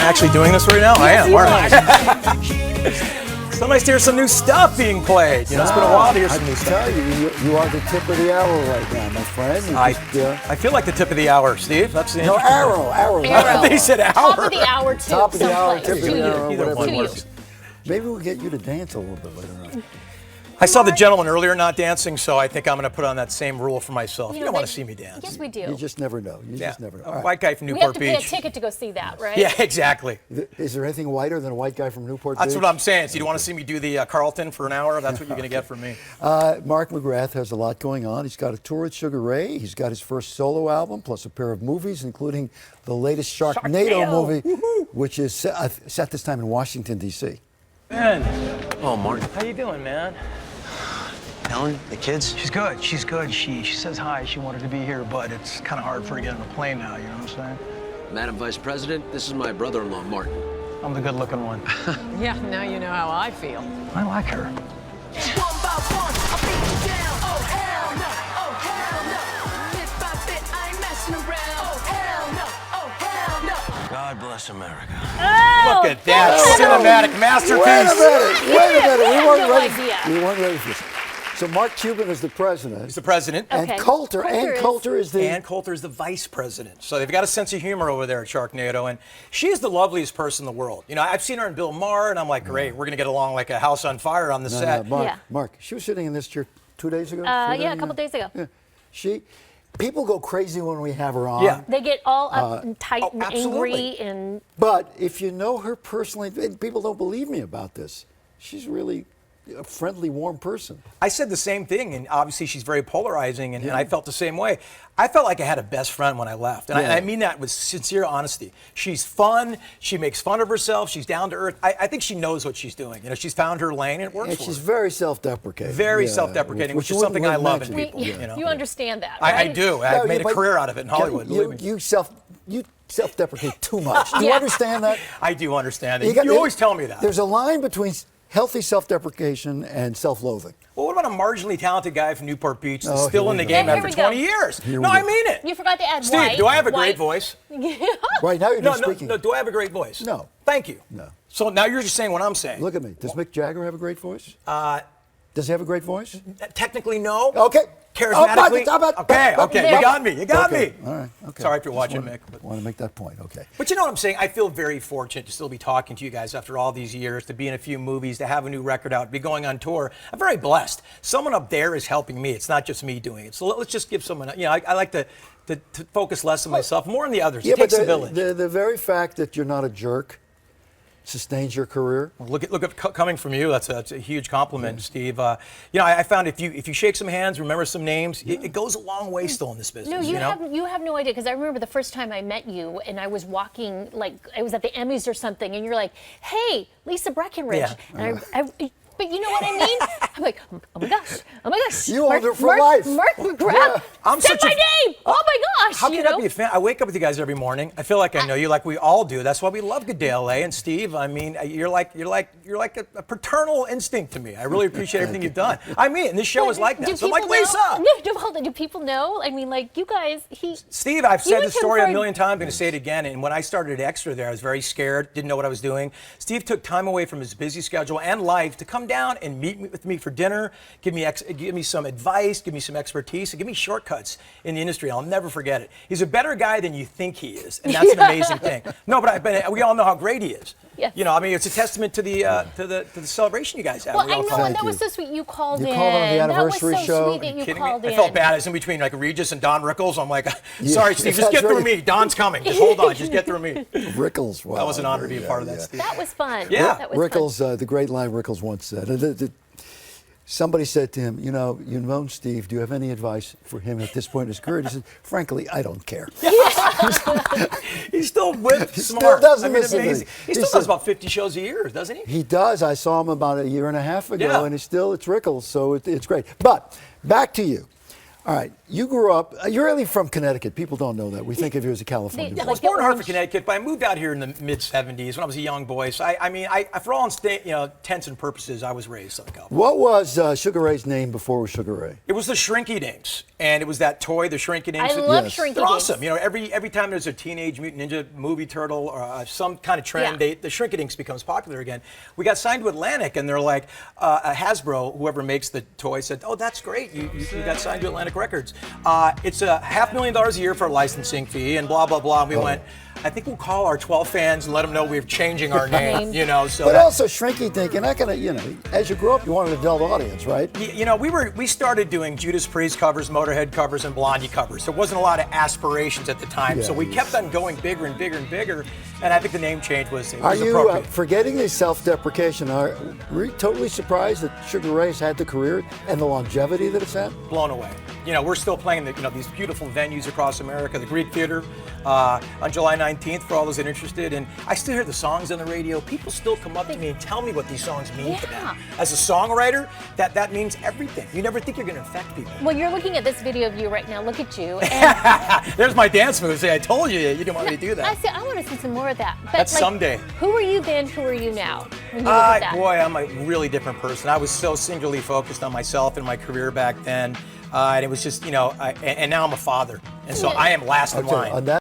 I actually doing this right now? Yes, I am, aren't I? So nice to hear some new stuff being played. You know, it's been a while to hear some new stuff. I tell you are the tip of the hour right now, my friend. I feel like the tip of the hour, Steve. That's the no, arrow. They said hour. Top of the hour, too. Top of the hour, tip of the hour, Either whatever one it works. is. Maybe we'll get you to dance a little bit later on. I saw the gentleman earlier not dancing, so I think I'm going to put on that same rule for myself. You don't want to see me dance. Yes, we do. You just never know. You just never know. All right. White guy from We have Newport to Beach. pay a ticket to go see that, right? Yeah, exactly. Is there anything whiter than a white guy from Newport Beach? That's what I'm saying. So you don't want to see me do the Carlton for an hour? That's what you're going to get from me. Mark McGrath has a lot going on. He's got a tour at Sugar Ray. He's got his first solo album, plus a pair of movies, including the latest Sharknado movie, which is set this time in Washington, D.C. Ben. Oh, Martin. How you doing, man? Ellen, the kids? She's good. She's good. She says hi. She wanted to be here, but it's kind of hard for her to get on a plane now. You know what I'm saying? Madam Vice President, this is my brother-in-law, Martin. I'm the good-looking one. Yeah, now you know how I feel. I like her. One by one, I'll beat you down. Oh, hell no. Oh, hell no. Bit by bit, I ain't messing around. Oh, hell no. Oh, hell no. God bless America. Look at that cinematic masterpiece. Wait a minute. I had no idea. We weren't ready for this. So Mark Cuban is the president. He's the president. Okay. And Coulter is the... Ann Coulter is the vice president. So they've got a sense of humor over there at Sharknado. And she is the loveliest person in the world. You know, I've seen her in Bill Maher, and I'm like, great, we're going to get along like a house on fire on the set. Mark, she was sitting in this chair 2 days ago? Yeah, a couple days ago. Yeah. People go crazy when we have her on. Yeah. They get all up and tight and absolutely. angry and... But if you know her personally, and people don't believe me about this, she's really a friendly, warm person. I said the same thing, and obviously she's very polarizing, and I felt the same way. I felt like I had a best friend when I left, and I mean that with sincere honesty. She's fun. She makes fun of herself. She's down to earth. I think she knows what she's doing. You know, she's found her lane, and it works And for she's her. very self-deprecating. Very self-deprecating, which is something I love in people. You understand that, I right? do. I've made a career out of it in Hollywood. You self-deprecate too much. Do you understand that? I do understand that. You always tell me that. There's a line between healthy self-deprecation and self-loathing. Well, what about a marginally talented guy from Newport Beach that's Oh, still here in the we game go. after Here we 20 years? Here No, we I go. mean it. You forgot to add Steve, white. do I have a white. great voice? Right now you're just speaking. No, do I have a great voice? No. Thank you. No. So now you're just saying what I'm saying. Look at me. Does Mick Jagger have a great voice? Does he have a great voice? Technically, no. Okay. Charismatically? Okay, you got me. You got me. All right. Okay. Sorry if you're watching, Mick. I want to make that point. Okay. But you know what I'm saying? I feel very fortunate to still be talking to you guys after all these years, to be in a few movies, to have a new record out, be going on tour. I'm very blessed. Someone up there is helping me. It's not just me doing it. So let's just give someone, you know, I like to focus less on myself, more on the others. Yeah, It takes but a village. the very fact that you're not a jerk sustains your career. Well, look at coming from you. That's a huge compliment, Steve. You know, I found if you shake some hands, remember some names, it goes a long way still in this business. No, you you have no idea, because I remember the first time I met you, and I was walking, like I was at the Emmys or something, and you're like, "Hey, Lisa Breckenridge," Yeah. and but you know what I mean? I'm like, oh my gosh. You owned her for life. Mark McGrath, said my name. Oh my gosh. How can I be a fan? I wake up with you guys every morning. I feel like I know you, like we all do. That's why we love Good Day LA. And Steve, I mean, you're like a paternal instinct to me. I really appreciate everything you've done. I mean, and this show is like that. So I'm like, Lisa. Hold on. Do people know? I mean, like you guys. Steve, I've said this story a million times. I'm going to say it again. And when I started at Extra there, I was very scared, didn't know what I was doing. Steve took time away from his busy schedule and life to come down and meet with me for dinner, give me some advice, give me some expertise, and give me shortcuts in the industry. I'll never forget it. He's a better guy than you think he is, and that's an amazing thing. No, but we all know how great he is. Yes. You know, I mean, it's a testament to the celebration you guys have. Well, I know, and that was so sweet. You called in. You called on the anniversary that was so show. Sweet that you Kidding called me? in. I felt bad. I was in between like Regis and Don Rickles. I'm like, sorry, Steve, just that's get through right. me. Don's coming. Just hold on. Just get through me. Rickles. Wow. That was an honor to be a part of that, Steve. That was fun. Yeah. That was Rickles, the great line Rickles once said. Somebody said to him, you know, Steve, do you have any advice for him at this point in his career? He said, frankly, I don't care. He's still whip He smart. still doesn't I mean, miss anything. amazing. He still does about 50 shows a year, doesn't he? He does. I saw him about a year and a half ago, Yeah. and it's Rickles, so it's great. But back to you. All right, you grew up, you're really from Connecticut. People don't know that. We think of you as a Californian The- boy. I was born in Hartford, Connecticut, but I moved out here in the mid '70s when I was a young boy. So for all intents and purposes, I was raised Southern California. What was Sugar Ray's name before it was Sugar Ray? It was the Shrinky Dinks, and it was that toy, the Shrinky Dinks. I love Yes. Shrinky They're Dinks. awesome. You know, every time there's a Teenage Mutant Ninja movie turtle or some kind of trend, Yeah. the Shrinky Dinks becomes popular again. We got signed to Atlantic, and they're like, Hasbro, whoever makes the toy, said, "Oh, that's great. You got signed to Atlantic Records. It's a $500,000 a year for a licensing fee, and blah blah blah." And we went, I think we'll call our 12 fans and let them know we're changing our name. You know, so But that- also Shrinky Dink, you're not going to, as you grew up, you wanted an adult audience, right? You know, we started doing Judas Priest covers, Motorhead covers, and Blondie covers. There wasn't a lot of aspirations at the time, Yeah, so we yes. kept on going bigger and bigger and bigger. And I think the name change was Are you appropriate. forgetting the self-deprecation? Are you totally surprised that Sugar Ray's had the career and the longevity that it's had? Blown away. You know, we're still playing these beautiful venues across America. The Greek Theater on July 19th for all those that are interested. And I still hear the songs on the radio. People still come up to me and tell me what these songs mean to them. As a songwriter, that means everything. You never think you're going to affect people. Well, you're looking at this video of you right now. Look at you. And There's my dance move. See, I told you didn't want me to do that. I want to see some more of that. But That's someday. Who are you then? Who are you now? When you look at that? Boy, I'm a really different person. I was so singularly focused on myself and my career back then. And it was just, and now I'm a father. And so I am last in Okay, line. on that